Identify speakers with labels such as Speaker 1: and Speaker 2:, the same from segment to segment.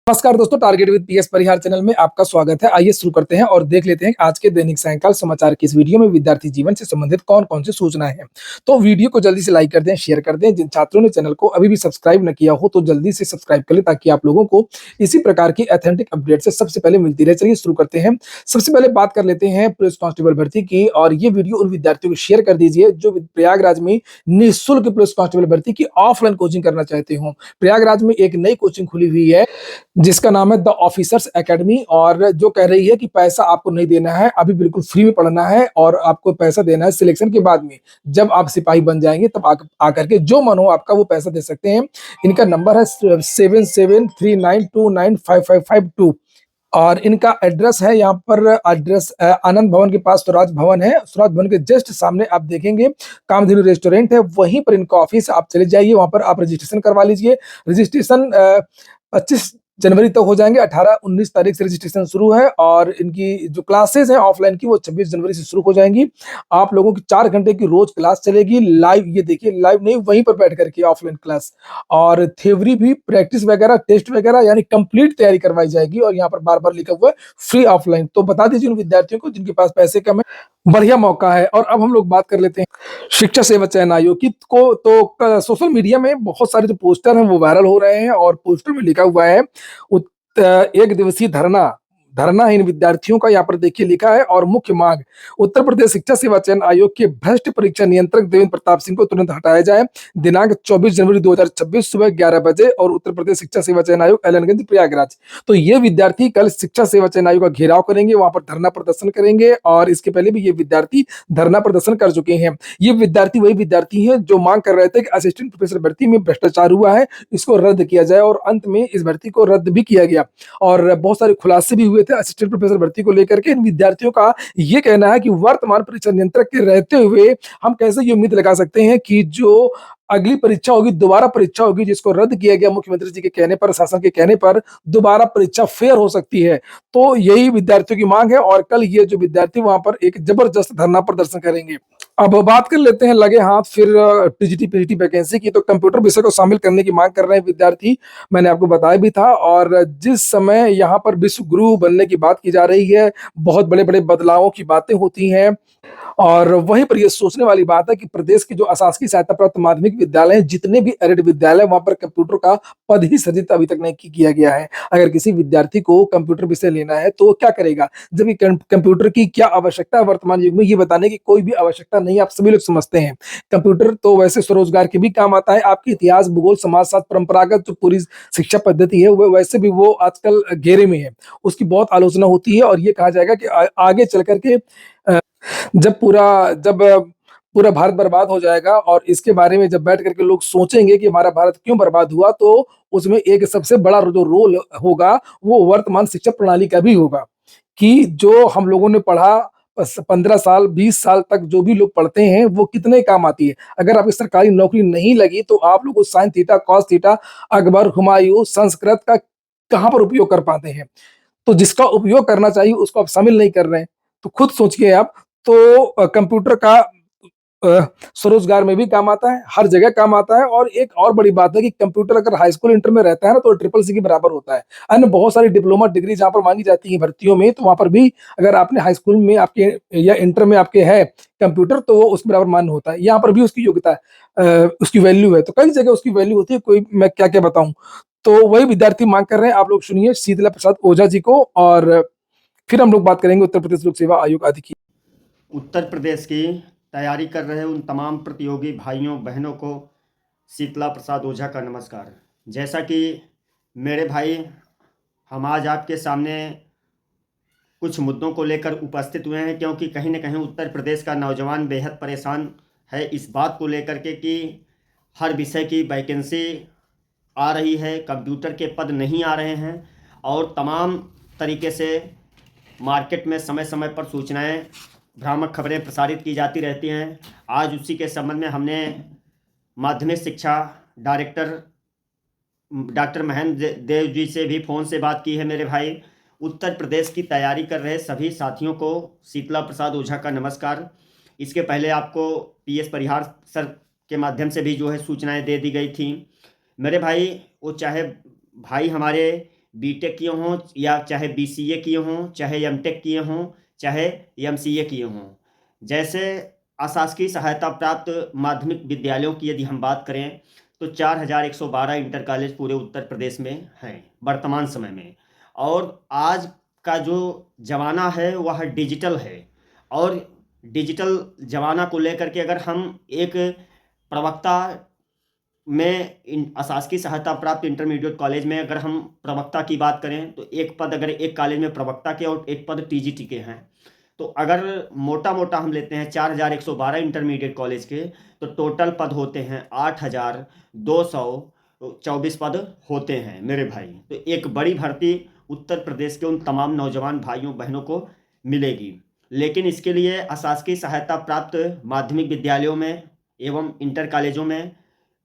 Speaker 1: नमस्कार दोस्तों, target with PS Parihar channel में आपका स्वागत है। आइए शुरू करते हैं और देख लेते हैं आज के दैनिक सायंकाल समाचार की इस वीडियो में विद्यार्थी जीवन से संबंधित कौन-कौन सी सूचनाएं हैं। तो वीडियो को जल्दी से लाइक कर दें, शेयर कर दें। जिन छात्रों ने चैनल को अभी भी सब्सक्राइब न किया हो तो जल्दी से सब्सक्राइब कर लें ताकि आप लोगों को इसी प्रकार की ऑथेंटिक अपडेट से सबसे पहले मिलती रहे। चलिए शुरू करते हैं। सबसे पहले बात कर लेते हैं पुलिस कांस्टेबल भर्ती की, और ये वीडियो उन विद्यार्थियों को शेयर कर दीजिए जो प्रयागराज में निःशुल्क पुलिस कांस्टेबल भर्ती की ऑफलाइन कोचिंग करना चाहते हो। प्रयागराज में एक नई कोचिंग खुली हुई है जिसका नाम है द ऑफिसर्स एकेडमी, और जो कह रही है कि पैसा आपको नहीं देना है, अभी बिल्कुल फ्री में पढ़ना है और आपको पैसा देना है सिलेक्शन के बाद में। जब आप सिपाही बन जाएंगे तब आकर के जो मन हो आपका वो पैसा दे सकते हैं। इनका नंबर है 7739295552 और इनका एड्रेस है यहाँ पर एड्रेस आनंद भवन के पास स्वराज भवन है। स्वराज भवन के जस्ट सामने आप देखेंगे कामधेनु रेस्टोरेंट है, वहीं पर इनका ऑफिस। आप चले जाइए, वहां पर आप रजिस्ट्रेशन करवा लीजिए। रजिस्ट्रेशन 25 जनवरी तक हो जाएंगे। 18-19 तारीख से रजिस्ट्रेशन शुरू है और इनकी जो क्लासेस हैं ऑफलाइन की वो 26 जनवरी से शुरू हो जाएंगी। आप लोगों की 4 घंटे की रोज क्लास चलेगी लाइव। ये देखिए, लाइव नहीं, वहीं पर बैठ करके ऑफलाइन क्लास और थ्योरी भी, प्रैक्टिस वगैरह, टेस्ट वगैरह, यानी कंप्लीट तैयारी करवाई जाएगी। और यहाँ पर बार बार लिखा हुआ है फ्री ऑफलाइन। तो बता दीजिए उन विद्यार्थियों को जिनके पास पैसे कम है, बढ़िया मौका है। और अब हम लोग बात कर लेते हैं शिक्षा सेवा चयन आयोग की। सोशल मीडिया में बहुत सारे जो पोस्टर हैं वो वायरल हो रहे हैं और पोस्टर में लिखा हुआ है एक दिवसीय धरना। धरना है इन विद्यार्थियों का, यहाँ पर देखिए लिखा है। और मुख्य मांग, उत्तर प्रदेश शिक्षा सेवा चयन आयोग के भ्रष्ट परीक्षा नियंत्रक देवेंद्र प्रताप सिंह को तुरंत हटाया जाए। दिनांक 24 जनवरी 2026 सुबह 11 बजे। और उत्तर प्रदेश शिक्षा सेवा चयन आयोग एलनगंज प्रयागराज। तो ये विद्यार्थी कल शिक्षा सेवा चयन आयोग का घेराव करेंगे, वहां पर धरना प्रदर्शन करेंगे। और इसके पहले भी ये विद्यार्थी धरना प्रदर्शन कर चुके हैं। ये विद्यार्थी वही विद्यार्थी हैं जो मांग कर रहे थे कि असिस्टेंट प्रोफेसर भर्ती में भ्रष्टाचार हुआ है, इसको रद्द किया जाए। और अंत में इस भर्ती को रद्द भी किया गया और बहुत सारे खुलासे भी हुए थे असिस्टेंट प्रोफेसर भर्ती को लेकर के। इन विद्यार्थियों का ये कहना है कि वर्तमान परीक्षा नियंत्रक के रहते हुए हम कैसे ये उम्मीद लगा सकते हैं कि जो अगली परीक्षा होगी, दोबारा परीक्षा होगी, जिसको रद्द किया गया मुख्यमंत्री जी के कहने पर, शासन के कहने पर, दोबारा परीक्षा फेयर हो सकती है। तो यही विद्यार्थियों की मांग है और कल ये जो विद्यार्थी वहां पर एक जबरदस्त धरना प्रदर्शन करेंगे। अब बात कर लेते हैं लगे हाथ फिर टीजीटी पीजीटी वैकेंसी की। तो कंप्यूटर विषय को शामिल करने की मांग कर रहे हैं विद्यार्थी, मैंने आपको बताया भी था। और जिस समय यहाँ पर विश्व गुरु बनने की बात की जा रही है, बहुत बड़े बड़े बदलावों की बातें होती हैं, और वहीं पर यह सोचने वाली बात है कि प्रदेश के जो अशासकीय सहायता प्राप्त माध्यमिक विद्यालय हैं, जितने भी एडेड विद्यालय, वहां पर कंप्यूटर का पद ही सृजित अभी तक नहीं किया गया है। अगर किसी विद्यार्थी को कंप्यूटर विषय लेना है तो वो क्या करेगा, जबकि कंप्यूटर की क्या आवश्यकता है वर्तमान युग में, ये बताने की कोई भी आवश्यकता नहीं, आप सभी लोग समझते हैं। कंप्यूटर तो वैसे स्वरोजगार के भी काम आता है। आपके इतिहास, भूगोल, समाजशास्त्र, परंपरागत जो पूरी शिक्षा पद्धति है वो वैसे भी वो आजकल घेरे में है, उसकी बहुत आलोचना होती है। और ये कहा जाएगा कि आगे चल करके जब पूरा भारत बर्बाद हो जाएगा और इसके बारे में जब बैठ करके लोग सोचेंगे कि हमारा भारत क्यों बर्बाद हुआ, तो उसमें एक सबसे बड़ा जो रोल होगा वो वर्तमान शिक्षा प्रणाली का भी होगा। कि जो हम लोगों ने पढ़ा 15 साल 20 साल तक जो भी लोग पढ़ते हैं वो कितने काम आती है। अगर आपकी सरकारी नौकरी नहीं लगी तो आप लोग sine theta, cos theta, Akbar, Humayun, Sanskrit का कहाँ पर उपयोग कर पाते हैं। तो जिसका उपयोग करना चाहिए उसको आप शामिल नहीं कर रहे हैं। तो खुद सोचिए आप। तो कंप्यूटर का स्वरोजगार में भी काम आता है, हर जगह काम आता है। और एक और बड़ी बात है कि कंप्यूटर अगर हाई स्कूल इंटर में रहता है ना तो ट्रिपल सी के बराबर होता है। अन्य बहुत सारी डिप्लोमा डिग्री जहाँ पर मांगी जाती है भर्तियों में, तो वहां पर भी अगर आपने हाई स्कूल में आपके या इंटर में आपके है कंप्यूटर तो वो उसके बराबर मान्य होता है। यहाँ पर भी उसकी योग्यता है, उसकी वैल्यू है। तो कई जगह उसकी वैल्यू होती है, कोई मैं क्या क्या बताऊं। तो वही विद्यार्थी मांग कर रहे हैं, आप लोग सुनिए शीतला प्रसाद ओझा जी को, और फिर हम लोग बात करेंगे उत्तर प्रदेश लोक सेवा आयोग आदि की।
Speaker 2: उत्तर प्रदेश की तैयारी कर रहे उन तमाम प्रतियोगी भाइयों बहनों को शीतला प्रसाद ओझा का नमस्कार। जैसा कि मेरे भाई, हम आज आपके सामने कुछ मुद्दों को लेकर उपस्थित हुए हैं, क्योंकि कहीं न कहीं उत्तर प्रदेश का नौजवान बेहद परेशान है इस बात को लेकर के कि हर विषय की वैकेंसी आ रही है, कंप्यूटर के पद नहीं आ रहे हैं और तमाम तरीके से मार्केट में समय समय पर सूचनाएं, भ्रामक खबरें प्रसारित की जाती रहती हैं। आज उसी के संबंध में हमने माध्यमिक शिक्षा डायरेक्टर डॉक्टर महेंद्र देव जी से भी फ़ोन से बात की है। मेरे भाई, उत्तर प्रदेश की तैयारी कर रहे सभी साथियों को शीतला प्रसाद ओझा का नमस्कार। इसके पहले आपको पीएस परिहार सर के माध्यम से भी जो है सूचनाएं दे दी गई थी। मेरे भाई, वो चाहे भाई हमारे बीटेक किए हों या चाहे बीसीए किए हों, चाहे एमटेक किए हों, चाहे एमसीए किए हों। जैसे अशासकीय सहायता प्राप्त माध्यमिक विद्यालयों की यदि हम बात करें तो 4112 इंटर कॉलेज पूरे उत्तर प्रदेश में हैं वर्तमान समय में। और आज का जो ज़माना है वह डिजिटल है, और डिजिटल ज़माना को लेकर के अगर हम एक प्रवक्ता में अशासकीय सहायता प्राप्त इंटरमीडिएट कॉलेज में अगर हम प्रवक्ता की बात करें तो एक पद अगर एक कॉलेज में प्रवक्ता के और एक पद टीजीटी के हैं, तो अगर मोटा मोटा हम लेते हैं 4112 इंटरमीडिएट कॉलेज के, तो टोटल पद होते हैं 8224 पद होते हैं मेरे भाई। तो एक बड़ी भर्ती उत्तर प्रदेश के उन तमाम नौजवान भाइयों बहनों को मिलेगी, लेकिन इसके लिए अशासकीय सहायता प्राप्त माध्यमिक विद्यालयों में एवं इंटर कॉलेजों में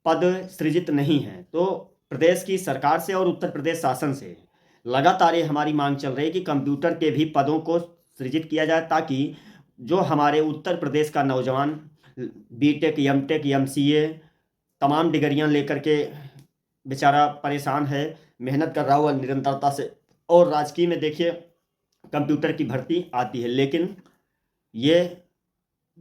Speaker 2: पद सृजित नहीं हैं। तो प्रदेश की सरकार से और उत्तर प्रदेश शासन से लगातार ये हमारी मांग चल रही है कि कंप्यूटर के भी पदों को सृजित किया जाए, ताकि जो हमारे उत्तर प्रदेश का नौजवान बीटेक, एमटेक, एमसीए तमाम डिग्रियां लेकर के बेचारा परेशान है, मेहनत कर रहा हुआ निरंतरता से, और राजकीय में देखिए कंप्यूटर की भर्ती आती है, लेकिन ये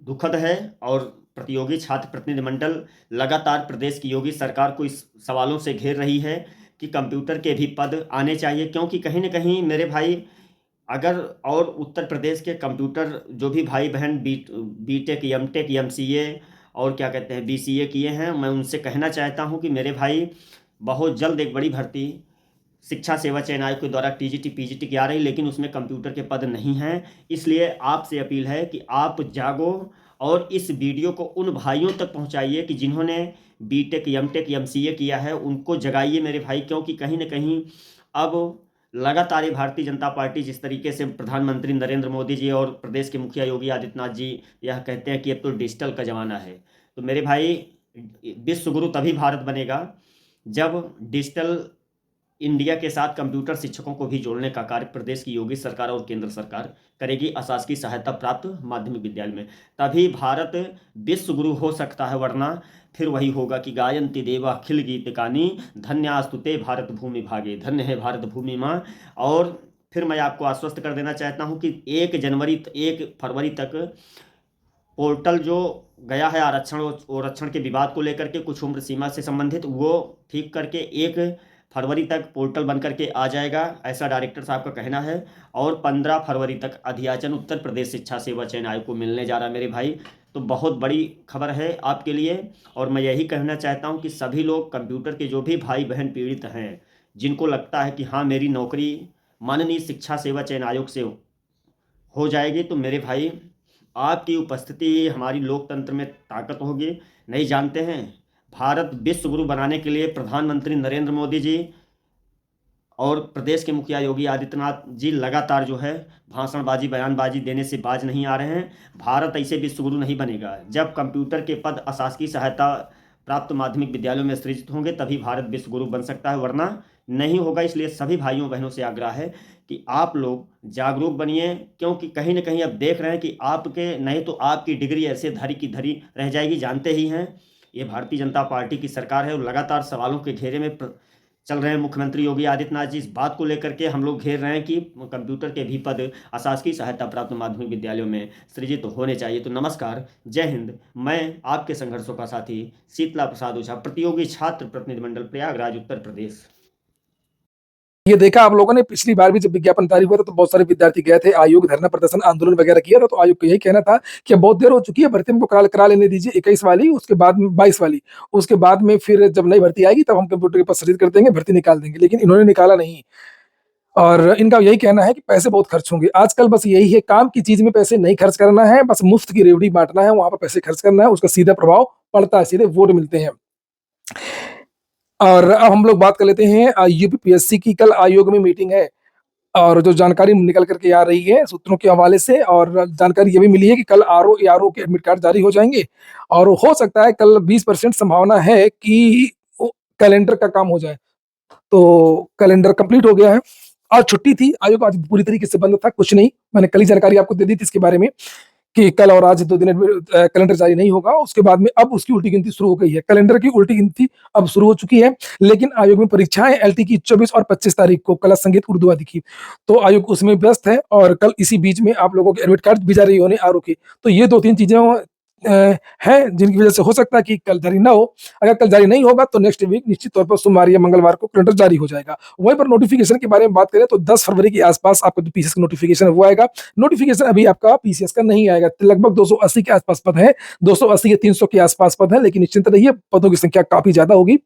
Speaker 2: दुखद है। और प्रतियोगी छात्र प्रतिनिधिमंडल लगातार प्रदेश की योगी सरकार को इस सवालों से घेर रही है कि कंप्यूटर के भी पद आने चाहिए, क्योंकि कहीं न कहीं मेरे भाई अगर और उत्तर प्रदेश के कंप्यूटर जो भी भाई बहन बीटेक, एमटेक, एमसीए और क्या कहते हैं बीसीए किए हैं, मैं उनसे कहना चाहता हूं कि मेरे भाई बहुत जल्द एक बड़ी भर्ती शिक्षा सेवा चयन आयोग के द्वारा टीजीटी पीजीटी की आ रही, लेकिन उसमें कंप्यूटर के पद नहीं हैं। इसलिए आपसे अपील है कि आप जागो और इस वीडियो को उन भाइयों तक पहुंचाइए कि जिन्होंने बीटेक, एमटेक, एमसीए किया है, उनको जगाइए मेरे भाई, क्योंकि कहीं ना कहीं अब लगातार ये भारतीय जनता पार्टी जिस तरीके से प्रधानमंत्री नरेंद्र मोदी जी और प्रदेश के मुखिया योगी आदित्यनाथ जी यह कहते हैं कि अब तो डिजिटल का ज़माना है, तो मेरे भाई विश्व गुरु तभी भारत बनेगा जब डिजिटल इंडिया के साथ कंप्यूटर शिक्षकों को भी जोड़ने का कार्य प्रदेश की योगी सरकार और केंद्र सरकार करेगी अशासकीय सहायता प्राप्त माध्यमिक विद्यालय में। तभी भारत विश्व गुरु हो सकता है, वरना फिर वही होगा कि गायन्ति देवा अखिल गीतकानी धन्यास्तुते भारत भूमि भागे, धन्य है भारत भूमि माँ। और फिर मैं आपको आश्वस्त कर देना चाहता हूँ कि 1 फरवरी तक पोर्टल जो गया है आरक्षण के विवाद को लेकर के कुछ उम्र सीमा से संबंधित, वो ठीक करके 1 फरवरी तक पोर्टल बन करके आ जाएगा, ऐसा डायरेक्टर साहब का कहना है। और 15 फरवरी तक अध्याचन उत्तर प्रदेश शिक्षा सेवा चयन आयोग को मिलने जा रहा है मेरे भाई। तो बहुत बड़ी खबर है आपके लिए, और मैं यही कहना चाहता हूं कि सभी लोग कंप्यूटर के जो भी भाई बहन पीड़ित हैं, जिनको लगता है कि हाँ मेरी नौकरी माननीय शिक्षा सेवा चयन आयोग से हो जाएगी, तो मेरे भाई आपकी उपस्थिति ही हमारी लोकतंत्र में ताकत होगी। नहीं जानते हैं, भारत विश्व गुरु बनाने के लिए प्रधानमंत्री नरेंद्र मोदी जी और प्रदेश के मुखिया योगी आदित्यनाथ जी लगातार जो है भाषणबाजी बयानबाजी देने से बाज नहीं आ रहे हैं। भारत ऐसे विश्व गुरु नहीं बनेगा। जब कंप्यूटर के पद अशासकीय सहायता प्राप्त माध्यमिक विद्यालयों में सृजित होंगे तभी भारत विश्व गुरु बन सकता है, वरना नहीं होगा। इसलिए सभी भाइयों बहनों से आग्रह है कि आप लोग जागरूक बनिए, क्योंकि कहीं ना कहीं अब देख रहे हैं कि आपके नहीं तो आपकी डिग्री ऐसे धरी की धरी रह जाएगी। जानते ही हैं ये भारतीय जनता पार्टी की सरकार है और लगातार सवालों के घेरे में चल रहे हैं। मुख्यमंत्री योगी आदित्यनाथ जी इस बात को लेकर के हम लोग घेर रहे हैं कि कंप्यूटर के भी पद अशासकीय सहायता प्राप्त माध्यमिक विद्यालयों में सृजित होने चाहिए। तो नमस्कार, जय हिंद। मैं आपके संघर्षों का साथी शीतला प्रसाद ओझा, प्रतियोगी छात्र प्रतिनिधिमंडल प्रयागराज उत्तर प्रदेश।
Speaker 1: ये देखा आप लोगों ने, पिछली बार भी जब विज्ञापन जारी हुआ था तो बहुत सारे विद्यार्थी गए थे, आयोग धरना प्रदर्शन आंदोलन वगैरह किया था। तो आयोग को यही कहना था कि अब बहुत देर हो चुकी है, भर्ती हमको करा लेने दीजिए 21 वाली, उसके बाद में 22 वाली, उसके बाद में फिर जब नई भर्ती आएगी तब हम कंप्यूटर के पास सृजित कर देंगे, भर्ती निकाल देंगे। लेकिन इन्होंने निकाला नहीं, और इनका यही कहना है कि पैसे बहुत खर्च होंगे। आजकल बस यही है, काम की चीज में पैसे नहीं खर्च करना है, बस मुफ्त की रेवड़ी बांटना है, वहां पर पैसे खर्च करना है, उसका सीधा प्रभाव पड़ता है, सीधे वोट मिलते हैं। और अब हम लोग बात कर लेते हैं यूपीपीएससी की। कल आयोग में मीटिंग है, और जो जानकारी निकल करके आ रही है सूत्रों के हवाले से, और जानकारी ये भी मिली है कि कल आरओ के एडमिट कार्ड जारी हो जाएंगे, और हो सकता है कल 20% संभावना है कि कैलेंडर का काम हो जाए। तो कैलेंडर कंप्लीट हो गया है। आज छुट्टी थी, आयोग आज पूरी तरीके से बंद था, कुछ नहीं, मैंने कल ही जानकारी आपको दे दी थी इसके बारे में कि कल और आज 2 दिन कैलेंडर जारी नहीं होगा। उसके बाद में अब उसकी उल्टी गिनती शुरू हो गई है। कैलेंडर की उल्टी गिनती अब शुरू हो चुकी है, लेकिन आयोग में परीक्षाएँ एलटी की 24 और 25 तारीख को, कला, संगीत, उर्दू आदि की। तो आयोग उसमें व्यस्त है और कल इसी बीच में आप लोगों के एडमिट कार्ड भी जारी होने आरओ की। तो ये 2-3 चीज़ें हैं जिनकी वजह से हो सकता है कि कल जारी ना हो। अगर कल जारी नहीं होगा तो नेक्स्ट वीक निश्चित तौर पर सोमवार या मंगलवार को कैलेंडर जारी हो जाएगा। वहीं पर नोटिफ़िकेशन के बारे में बात करें तो 10 फरवरी के आस-पास आपको जो पीसीएस का नोटिफ़िकेशन है वो आएगा। नोटिफ़िकेशन अभी आपका पीसीएस का नहीं आएगा। लगभग 280 के आस-पास पद हैं, 280 या 300 के आस-पास पद हैं, लेकिन निश्चिंत रहिए पदों की संख्या काफ़ी ज़्यादा होगी।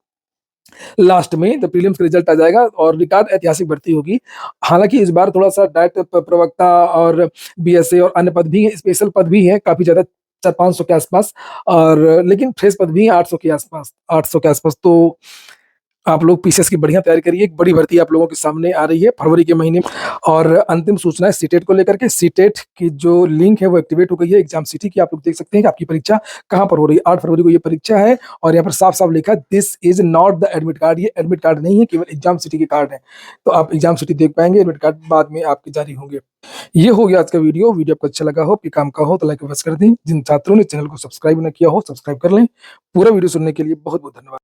Speaker 1: लास्ट में जब प्रीलिम्स का रिजल्ट आ जाएगा और रिकॉर्ड ऐतिहासिक भर्ती होगी। हालाँकि इस बार थोड़ा-सा डाइट प्रवक्ता और बीएसए और अन्य पद भी हैं, स्पेशल पद भी हैं काफ़ी ज़्यादा 400-500 के आसपास और लेकिन फ्रेश पद भी हैं 800 के आसपास 800 के आसपास। तो आप लोग पीसीएस की बढ़िया तैयारी करिए। एक बड़ी भर्ती आप लोगों के सामने आ रही है फरवरी के महीने में और अंतिम सूचना है सीटेट को लेकर के। सीटेट की जो लिंक है वो एक्टिवेट हो गई है। एग्ज़ाम सिटी की आप लोग देख सकते हैं कि आपकी परीक्षा कहाँ पर हो रही है। 8 फरवरी को ये परीक्षा है और यहाँ पर साफ-साफ लिखा है this is not the admit card. ये एडमिट कार्ड नहीं है, केवल एग्ज़ाम सिटी के कार्ड हैं। तो आप एग्ज़ाम सिटी देख पाएँगे, एडमिट कार्ड बाद में आपके जारी होंगे। ये हो गया आज का वीडियो। वीडियो आपको अच्छा लगा हो, आपके काम का हो तो लाइक अवश्य कर दें। जिन छात्रों ने चैनल को सब्सक्राइब ना किया हो, सब्सक्राइब कर लें। पूरा वीडियो सुनने के लिए बहुत-बहुत धन्यवाद।